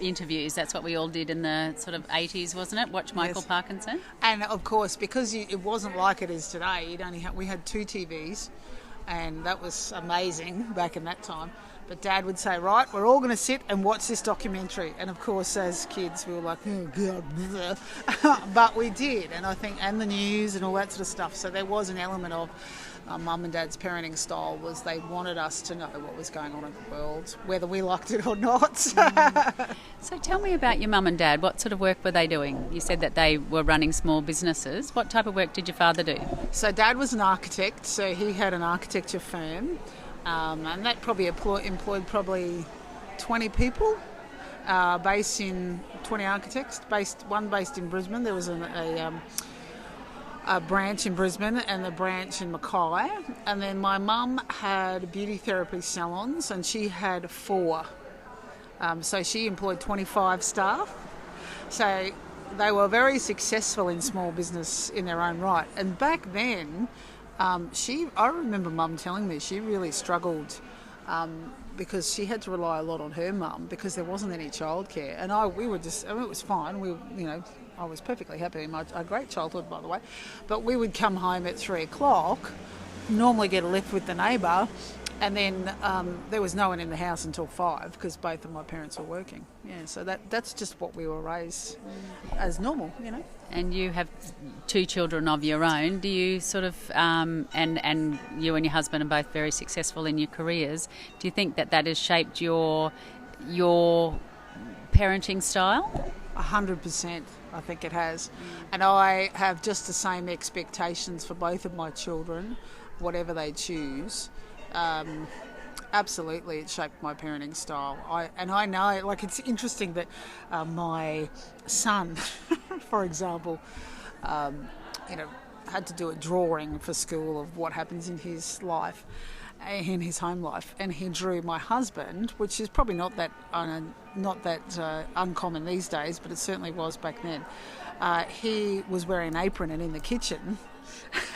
interviews? That's what we all did in the sort of 80s, wasn't it? Watch Michael Parkinson. And, of course, because it wasn't like it is today, we had 2 TVs. And that was amazing back in that time. But Dad would say, right, we're all going to sit and watch this documentary. And, of course, as kids, we were like, oh, God. But we did, and the news and all that sort of stuff. So there was an element of Mum and Dad's parenting style was they wanted us to know what was going on in the world, whether we liked it or not. So tell me about your mum and dad. What sort of work were they doing? You said that they were running small businesses. What type of work did your father do? So Dad was an architect, so he had an architecture firm, and that probably employed probably 20 people, based in 20 architects, one based in Brisbane. There was a branch in Brisbane and a branch in Mackay. And then my mum had beauty therapy salons and she had 4. So she employed 25 staff. So they were very successful in small business in their own right. And back then, I remember Mum telling me she really struggled because she had to rely a lot on her mum because there wasn't any childcare. And it was fine. I was perfectly happy in a great childhood, by the way. But we would come home at 3 o'clock, normally get a lift with the neighbour, and then there was no one in the house until 5 because both of my parents were working. Yeah, so that's just what we were raised as normal, And you have 2 children of your own. Do you sort of, and you and your husband are both very successful in your careers, do you think that has shaped your parenting style? 100%, I think it has. And I have just the same expectations for both of my children, whatever they choose. Absolutely, it shaped my parenting style. I know, it's interesting that my son, for example, had to do a drawing for school of what happens in his life, in his home life, and he drew my husband, which is probably not that uncommon these days, but it certainly was back then. He was wearing an apron and in the kitchen.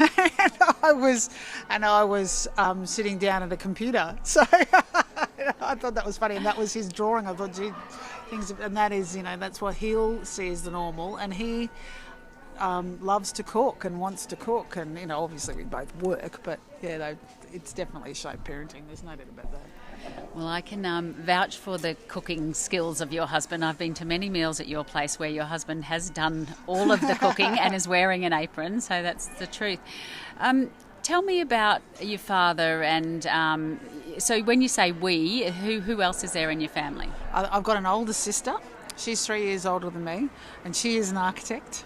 and I was sitting down at a computer. So I thought that was funny, and that was his drawing. I thought, gee, and that is, that's what he'll see as the normal, and he loves to cook and wants to cook, and obviously we both work, but yeah, it's definitely shaped parenting. There's no doubt about that. Well, I can vouch for the cooking skills of your husband. I've been to many meals at your place where your husband has done all of the cooking and is wearing an apron, so that's the truth. Tell me about your father, and so when you say we, who else is there in your family? I've got an older sister. She's 3 years older than me, and she is an architect.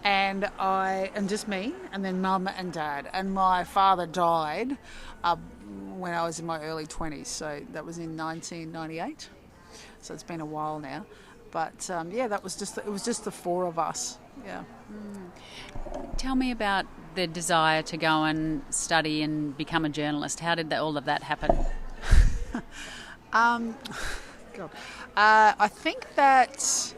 And just me, and then Mum and Dad. And my father died when I was in my early 20s, so that was in 1998. So it's been a while now. But that was just the four of us. Yeah. Tell me about the desire to go and study and become a journalist. How did all of that happen? God. I think that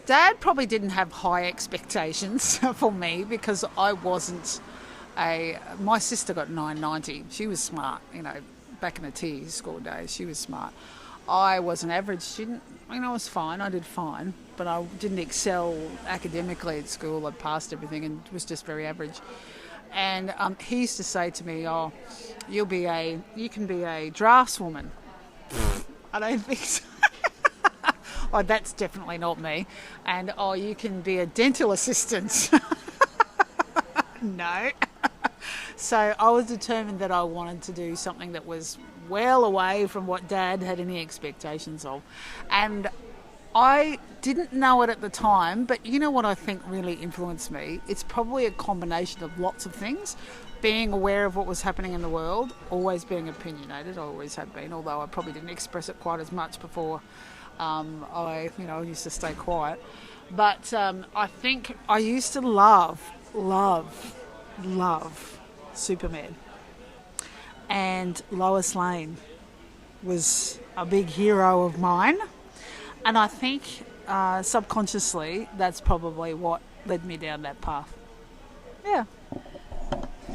Dad probably didn't have high expectations for me because I wasn't my sister got 990. She was smart, back in the T school days. She was smart. I was an average student. I was fine. I did fine, but I didn't excel academically at school. I passed everything and was just very average. And he used to say to me, "Oh, you can be a draftswoman." I don't think so. Oh, that's definitely not me. And you can be a dental assistant. No. So I was determined that I wanted to do something that was well away from what Dad had any expectations of. And I didn't know it at the time, but you know what I think really influenced me? It's probably a combination of lots of things. Being aware of what was happening in the world, always being opinionated, I always have been, although I probably didn't express it quite as much before I used to stay quiet. But I think I used to love Superman. And Lois Lane was a big hero of mine. And I think subconsciously that's probably what led me down that path. Yeah.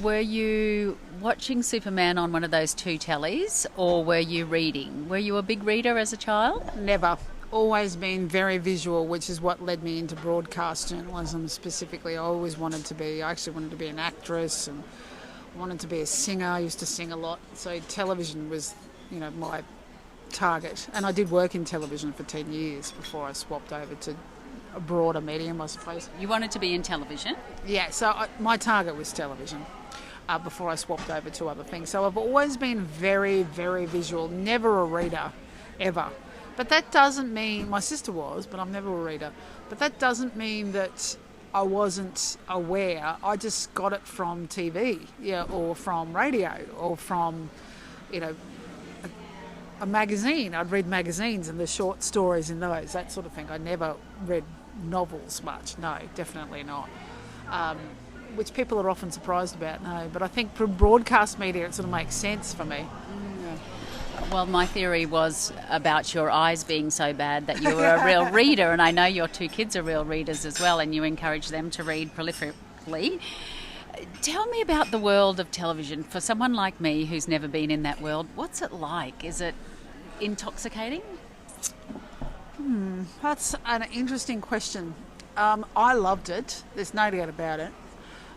Were you watching Superman on one of those two tellies, or were you reading? Were you a big reader as a child? Never. Always been very visual, which is what led me into broadcast journalism specifically. I actually wanted to be an actress and wanted to be a singer. I used to sing a lot. So television was, my target. And I did work in television for 10 years before I swapped over to a broader medium, I suppose. You wanted to be in television? Yeah, so my target was television before I swapped over to other things. So I've always been very, very visual, never a reader, ever. But that doesn't mean, my sister was, but I'm never a reader. But that doesn't mean that I wasn't aware. I just got it from TV, or from radio, or from, a magazine. I'd read magazines and the short stories in those, that sort of thing. I never read novels much. No, definitely not. Which people are often surprised about. No, but I think for broadcast media it sort of makes sense for me. Well, my theory was about your eyes being so bad that you were a real reader, and I know your two kids are real readers as well, and you encourage them to read prolifically. Tell me about the world of television. For someone like me who's never been in that world, what's it like? Is it intoxicating? That's an interesting question. I loved it. There's no doubt about it.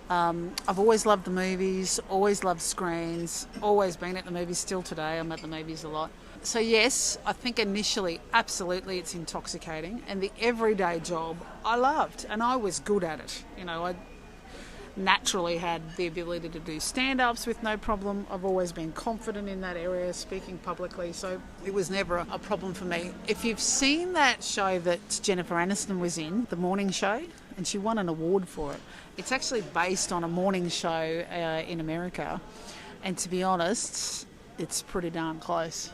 I've always loved the movies, always loved screens, always been at the movies, still today I'm at the movies a lot. So yes, I think initially, absolutely it's intoxicating, and the everyday job I loved, and I was good at it. I naturally had the ability to do stand-ups with no problem. I've always been confident in that area, speaking publicly, so it was never a problem for me. If you've seen that show that Jennifer Aniston was in, The Morning Show, and she won an award for it, it's actually based on a morning show in America, and to be honest, it's pretty darn close.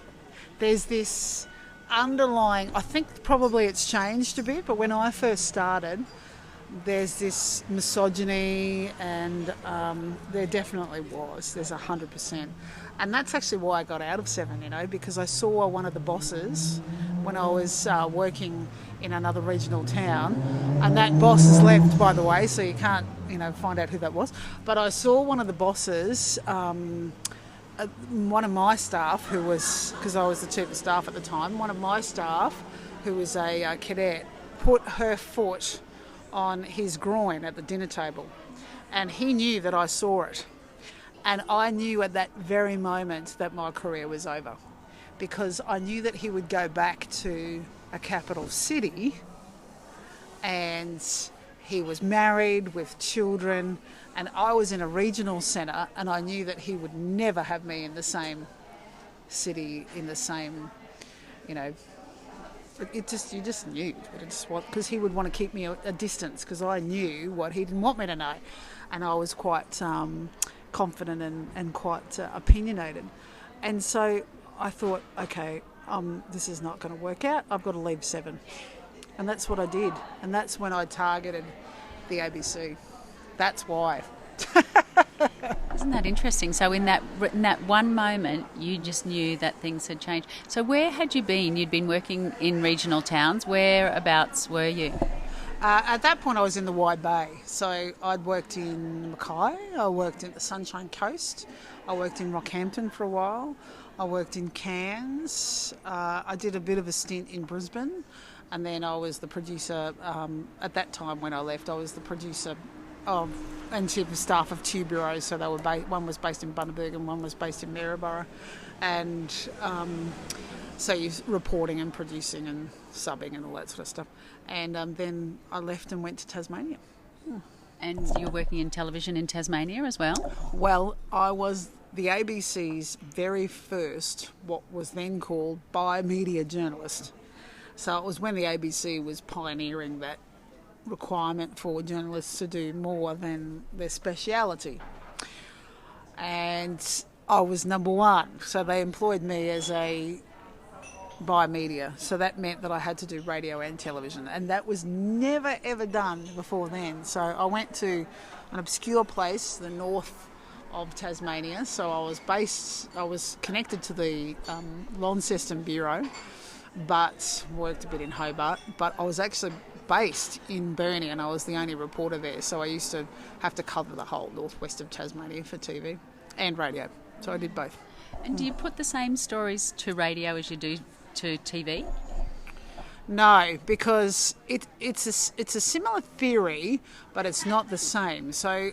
There's this underlying, I think probably it's changed a bit, but when I first started, there's this misogyny, and there definitely was. There's 100%. And that's actually why I got out of Seven, because I saw one of the bosses when I was working in another regional town, and that boss has left, by the way, so you can't, find out who that was. But I saw one of the bosses, one of my staff, who was, because I was the chief of staff at the time, one of my staff, who was a cadet, put her foot on his groin at the dinner table, and he knew that I saw it, and I knew at that very moment that my career was over, because I knew that he would go back to a capital city, and he was married with children, and I was in a regional centre, and I knew that he would never have me in the same city, in the same, you just knew, because he would want to keep me a distance, because I knew what he didn't want me to know, and I was quite confident and quite opinionated, and so I thought, okay, this is not going to work out. I've got to leave 7. And that's what I did. And that's when I targeted the ABC. That's why. Isn't that interesting? So in that one moment, you just knew that things had changed. So where had you been? You'd been working in regional towns. Whereabouts were you? At that point, I was in the Wide Bay. So I'd worked in Mackay. I worked at the Sunshine Coast. I worked in Rockhampton for a while. I worked in Cairns. I did a bit of a stint in Brisbane. And then I was the producer, at that time when I left, I was the producer and chief of staff of 2 bureaus. So they were one was based in Bundaberg and one was based in Maryborough. And so you're reporting and producing and subbing and all that sort of stuff. And then I left and went to Tasmania. And you were working in television in Tasmania as well? Well, I was the ABC's very first, what was then called bi-media journalist. So it was when the ABC was pioneering that requirement for journalists to do more than their speciality. And I was number 1. So they employed me as a bi-media. So that meant that I had to do radio and television. And that was never, ever done before then. So I went to an obscure place, the north of Tasmania. So I was connected to the Launceston Bureau, but worked a bit in Hobart. But I was actually based in Burnie and I was the only reporter there. So I used to have to cover the whole northwest of Tasmania for TV and radio. So I did both. And do you put the same stories to radio as you do to TV? No, because it's a similar theory, but it's not the same. So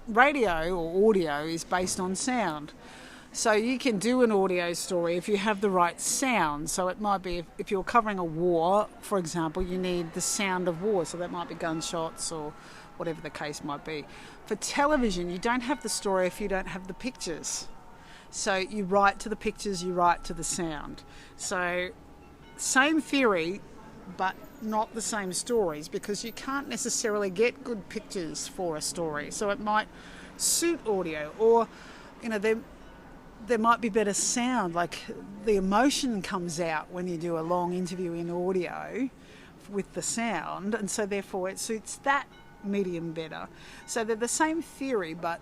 radio or audio is based on sound. So you can do an audio story if you have the right sound. So it might be if you're covering a war, for example, you need the sound of war. So that might be gunshots or whatever the case might be. For television, you don't have the story if you don't have the pictures. So you write to the pictures, you write to the sound. So same theory, but not the same stories, because you can't necessarily get good pictures for a story. So it might suit audio, or there might be better sound, like the emotion comes out when you do a long interview in audio with the sound, and so therefore it suits that medium better. So they're the same theory, but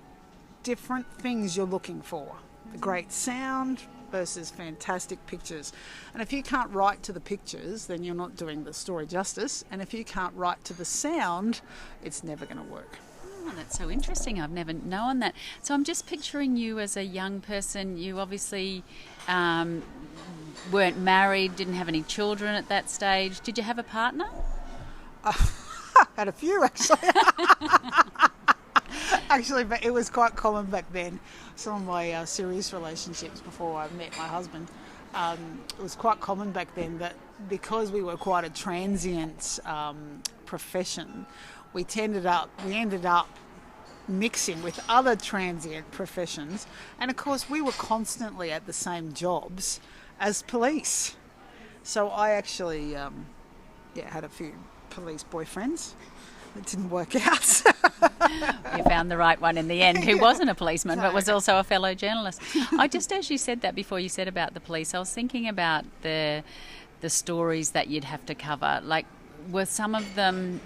different things you're looking for. The great sound versus fantastic pictures. And if you can't write to the pictures, then you're not doing the story justice. And if you can't write to the sound, it's never going to work. Oh, that's so interesting. I've never known that. So I'm just picturing you as a young person. You obviously weren't married, didn't have any children at that stage. Did you have a partner? Had a few, actually. Actually, but it was quite common back then. Some of my serious relationships before I met my husband, it was quite common back then that because we were quite a transient profession, we ended up mixing with other transient professions, and of course we were constantly at the same jobs as police. So I actually had a few police boyfriends. It didn't work out. You found the right one in the end, who wasn't a policeman but was also a fellow journalist. As you said that before you said about the police, I was thinking about the stories that you'd have to cover. Like, were some of them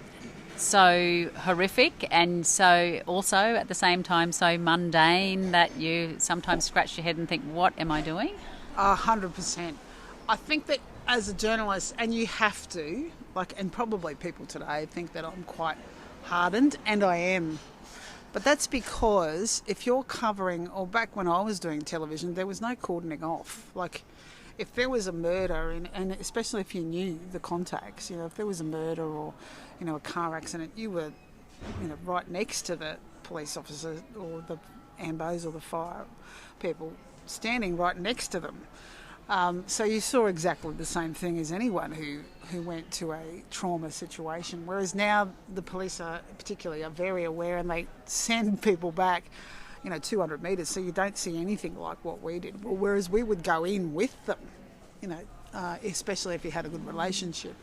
so horrific and so also at the same time so mundane that you sometimes scratch your head and think, what am I doing? 100%. I think that as a journalist, and you have to, and probably people today think that I'm quite hardened, and I am. But that's because if you're covering, or back when I was doing television, there was no cordoning off. Like, if there was a murder, and especially if you knew the contacts, if there was a murder or, a car accident, you were, right next to the police officers or the ambos or the fire people, standing right next to them. So you saw exactly the same thing as anyone who went to a trauma situation. Whereas now the police are very aware, and they send people back, 200 metres, so you don't see anything like what we did. Well, whereas we would go in with them, especially if you had a good relationship.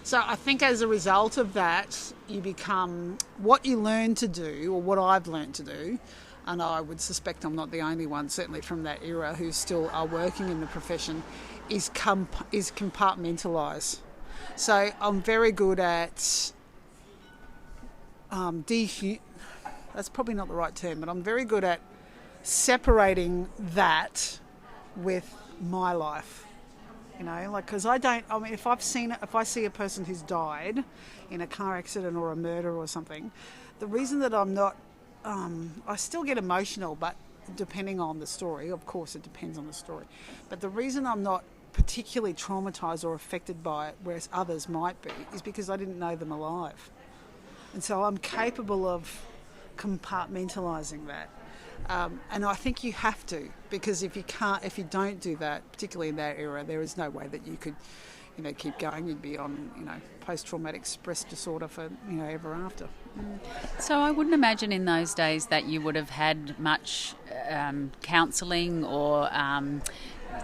So I think as a result of that, you become what you learn to do, or what I've learned to do. And I would suspect I'm not the only one, certainly from that era, who still are working in the profession, is compartmentalise. So I'm very good at that's probably not the right term, but I'm very good at separating that with my life. Because if I see a person who's died in a car accident or a murder or something, the reason that I'm not, I still get emotional, but depending on the story, of course it depends on the story, but the reason I'm not particularly traumatised or affected by it, whereas others might be, is because I didn't know them alive. And so I'm capable of compartmentalising that. And I think you have to, because if you don't do that, particularly in that era, there is no way that you could, keep going. You'd be on, post-traumatic stress disorder for, ever after. So I wouldn't imagine in those days that you would have had much counselling or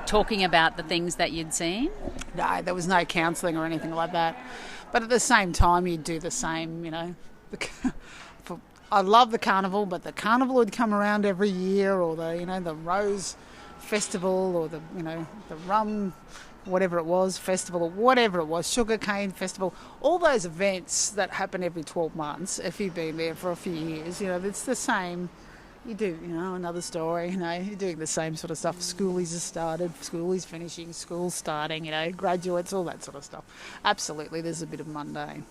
talking about the things that you'd seen? No, there was no counselling or anything like that. But at the same time, you'd do the same, I love the carnival, but the carnival would come around every year, or the Rose Festival, or the rum, whatever it was, festival, or whatever it was, sugarcane festival, all those events that happen every 12 months, if you've been there for a few years, it's the same. You do, another story, you're doing the same sort of stuff. Schoolies have started, schoolies finishing, school's starting, graduates, all that sort of stuff. Absolutely, there's a bit of mundane.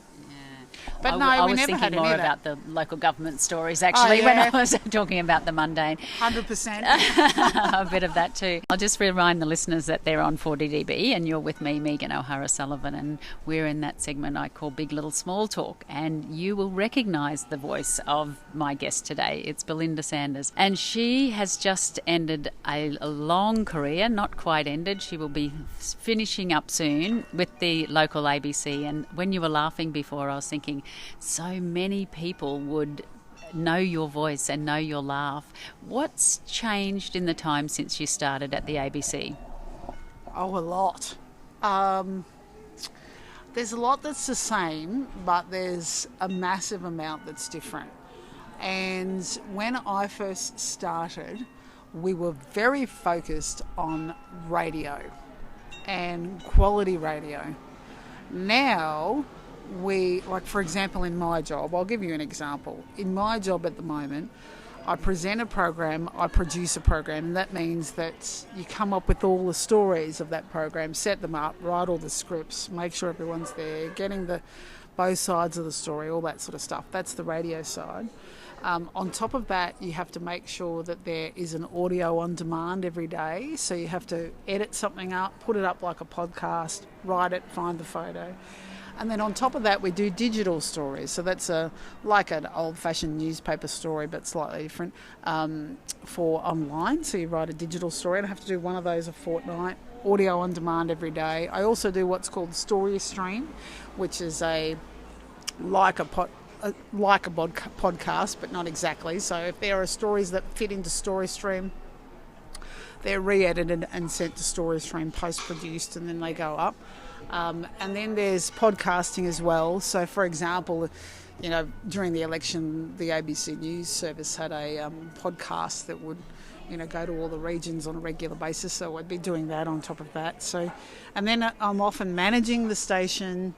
But I we was never had thinking any more of that. about the local government stories, actually, when I was talking about the mundane. 100%. A bit of that too. I'll just remind the listeners that they're on 40DB and you're with me, Megan O'Hara-Sullivan, and we're in that segment I call Big Little Small Talk, and you will recognise the voice of my guest today. It's Belinda Sanders, and she has just ended a long career, not quite ended. She will be finishing up soon with the local ABC, and when you were laughing before, I was thinking so many people would know your voice and know your laugh. What's changed in the time since you started at the ABC? Oh, a lot. There's a lot that's the same, but there's a massive amount that's different. And when I first started, we were very focused on radio and quality radio. Now, for example, in my job, I'll give you an example. In my job at the moment, I present a program, I produce a program, and that means that you come up with all the stories of that program, set them up, write all the scripts, make sure everyone's there, getting both sides of the story, all that sort of stuff. That's the radio side. On top of that, you have to make sure that there is an audio on demand every day. So you have to edit something up, put it up like a podcast, write it, find the photo. And then on top of that, we do digital stories. So that's like an old-fashioned newspaper story, but slightly different for online. So you write a digital story, and I have to do one of those a fortnight, audio on demand every day. I also do what's called Story Stream, which is like a podcast, but not exactly. So if there are stories that fit into Story Stream, they're re-edited and sent to Story Stream, post-produced, and then they go up. And then there's podcasting as well. So, for example, during the election, the ABC News Service had a podcast that would, go to all the regions on a regular basis. So I'd be doing that on top of that. So, and then I'm often managing the station.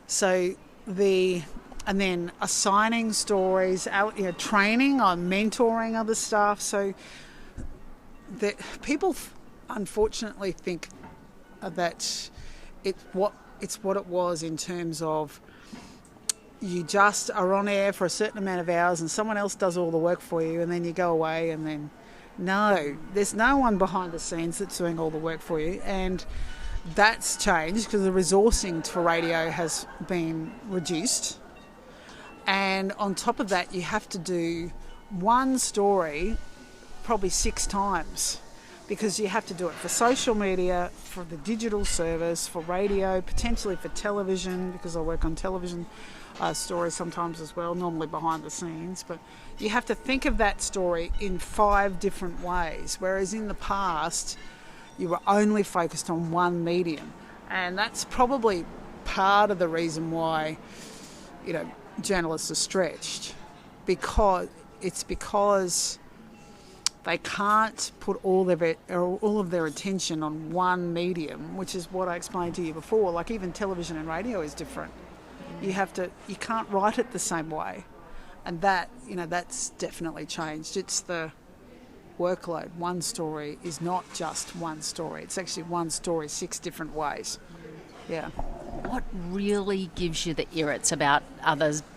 So and then assigning stories, training, I'm mentoring other staff. So that people unfortunately think that it's what it was in terms of you just are on air for a certain amount of hours and someone else does all the work for you, and then you go away, and then no, there's no one behind the scenes that's doing all the work for you. And that's changed because the resourcing for radio has been reduced. And on top of that, you have to do one story probably 6 times, because you have to do it for social media, for the digital service, for radio, potentially for television, because I work on television stories sometimes as well, normally behind the scenes. But you have to think of that story in 5 different ways, whereas in the past you were only focused on one medium. And that's probably part of the reason why, journalists are stretched, because they can't put all of their attention on one medium, which is what I explained to you before. Like even television and radio is different. You can't write it the same way, and that's definitely changed. It's the workload. One story is not just one story. It's actually one story 6 different ways. Yeah. What really gives you the irrits about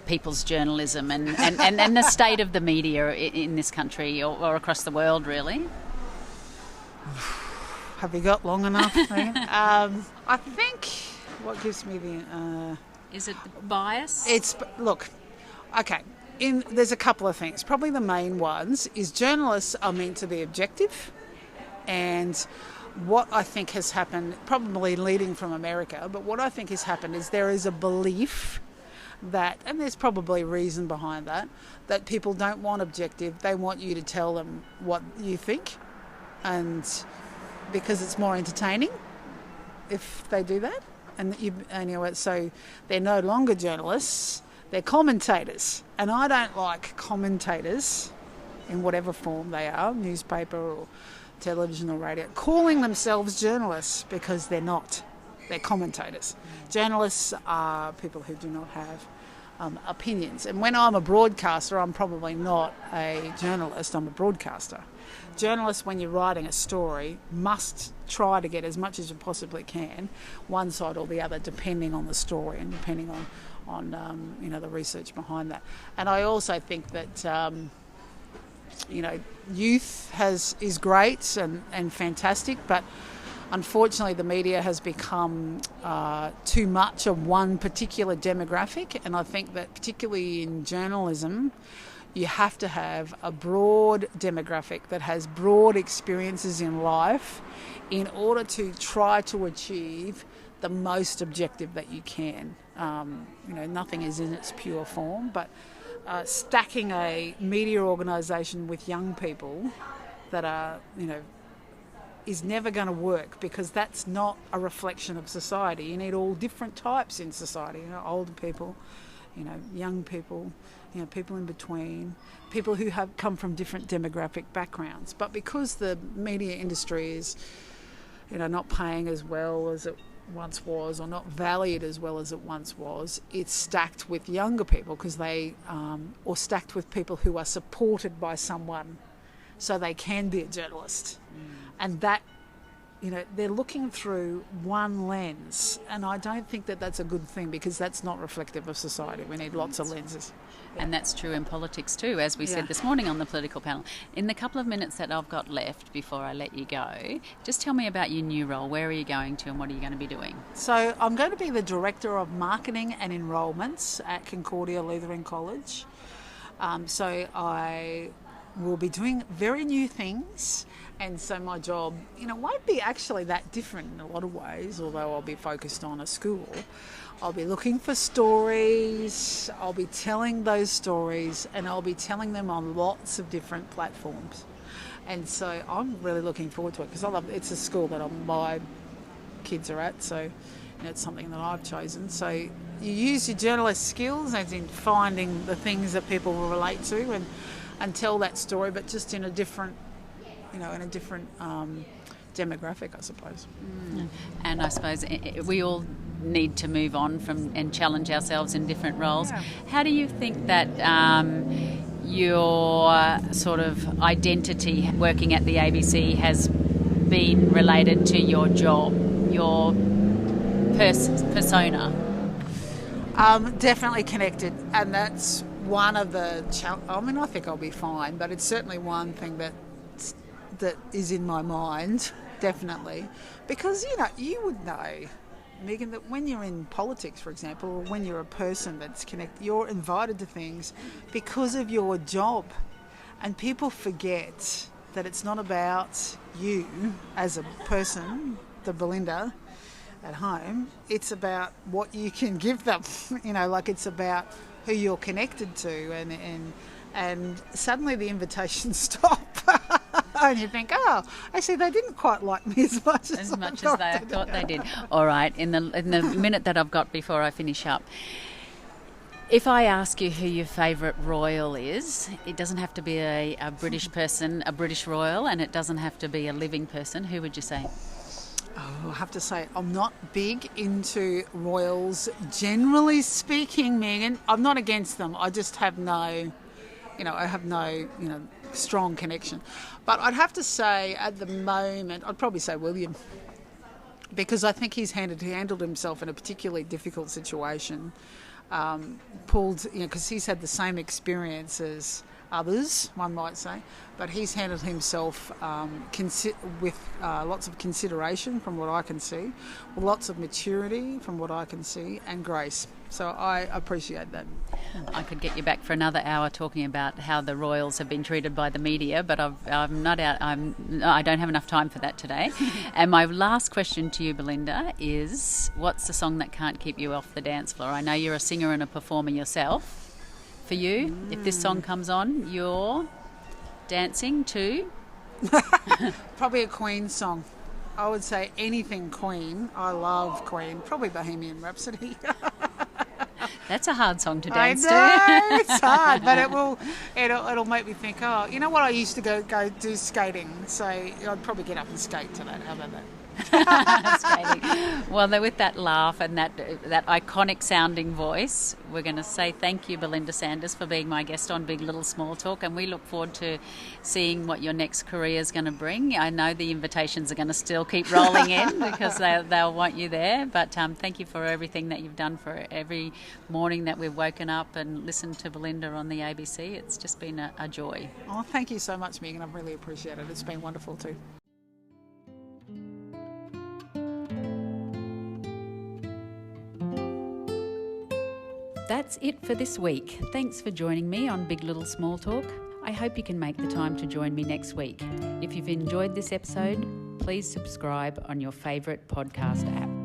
people's journalism and the state of the media in this country or across the world, really? Have you got long enough? I think what gives me the... Is it the bias? There's a couple of things. Probably the main ones is journalists are meant to be objective, and what I think has happened, probably leading from America, but what I think has happened is there is a belief that, and there's probably reason behind that people don't want objective. They want you to tell them what you think, and because it's more entertaining if they do that. And so they're no longer journalists, they're commentators. And I don't like commentators in whatever form they are, newspaper or television or radio, calling themselves journalists, because they're not. They're commentators. Journalists are people who do not have opinions. And when I'm a broadcaster, I'm probably not a journalist, I'm a broadcaster. Journalists, when you're writing a story, must try to get as much as you possibly can, one side or the other, depending on the story and depending on the research behind that. And I also think that youth is great and fantastic, but unfortunately the media has become too much of one particular demographic, and I think that particularly in journalism you have to have a broad demographic that has broad experiences in life in order to try to achieve the most objective that you can. Nothing is in its pure form, but stacking a media organisation with young people that are, is never going to work, because that's not a reflection of society. You need all different types in society, older people, young people, people in between, people who have come from different demographic backgrounds. But because the media industry is, not paying as well as it once was, or not valued as well as it once was, it's stacked with younger people because or stacked with people who are supported by someone so they can be a journalist. And that, they're looking through one lens, and I don't think that that's a good thing, because that's not reflective of society. We need lots of lenses. And that's true in politics too, as we said this morning on the political panel. In the couple of minutes that I've got left before I let you go, just tell me about your new role. Where are you going to and what are you going to be doing? So I'm going to be the Director of Marketing and Enrolments at Concordia Lutheran College. So I will be doing very new things, and so my job, won't be actually that different in a lot of ways, although I'll be focused on a school. I'll be looking for stories, I'll be telling those stories, and I'll be telling them on lots of different platforms. And so I'm really looking forward to it, because it's a school that my kids are at, so it's something that I've chosen. So you use your journalist skills, as in finding the things that people will relate to and tell that story, but just in a different, demographic, I suppose. And I suppose we all need to move on from and challenge ourselves in different roles. Yeah. How do you think that your sort of identity working at the ABC has been related to your job, your persona? Definitely connected, and that's one of the I think I'll be fine, but it's certainly one thing that is in my mind, definitely, because you would know, Megan, that when you're in politics, for example, or when you're a person that's connected, you're invited to things because of your job, and people forget that it's not about you as a person, the Belinda at home. It's about what you can give them. It's about who you're connected to, and suddenly the invitations stop. And you think, actually they didn't quite like me as much as I thought they did. All right, in the minute that I've got before I finish up, If I ask you who your favourite royal is, it doesn't have to be a British person, a British royal, and it doesn't have to be a living person. Who would you say? Oh, I have to say, I'm not big into royals, generally speaking, Megan. I'm not against them. I just have no, strong connection. But I'd have to say, at the moment, I'd probably say William, because I think he's handled himself in a particularly difficult situation. Because he's had the same experience as others, one might say, but he's handled himself with lots of consideration from what I can see, lots of maturity from what I can see, and grace. So I appreciate that. I could get you back for another hour talking about how the royals have been treated by the media, but I'm not out. I don't have enough time for that today. And my last question to you, Belinda, is what's the song that can't keep you off the dance floor? I know you're a singer and a performer yourself. For you, if this song comes on, you're dancing to? Probably a Queen song. I would say anything Queen. I love Queen. Probably Bohemian Rhapsody. That's a hard song to dance to. It's hard, but it'll make me think, oh, you know what, I used to go do skating, so I'd probably get up and skate to that. How about that? Skating. Well, with that laugh and that iconic sounding voice, we're going to say thank you, Belinda Sanders, for being my guest on Big Little Small Talk, and we look forward to seeing what your next career is going to bring. I know the invitations are going to still keep rolling in because they'll want you there, but thank you for everything that you've done for every morning that we've woken up and listened to Belinda on the ABC. It's just been a joy. Oh, thank you so much, Megan. I really appreciate it. It's been wonderful too. That's it for this week. Thanks for joining me on Big Little Small Talk. I hope you can make the time to join me next week. If you've enjoyed this episode, please subscribe on your favourite podcast app.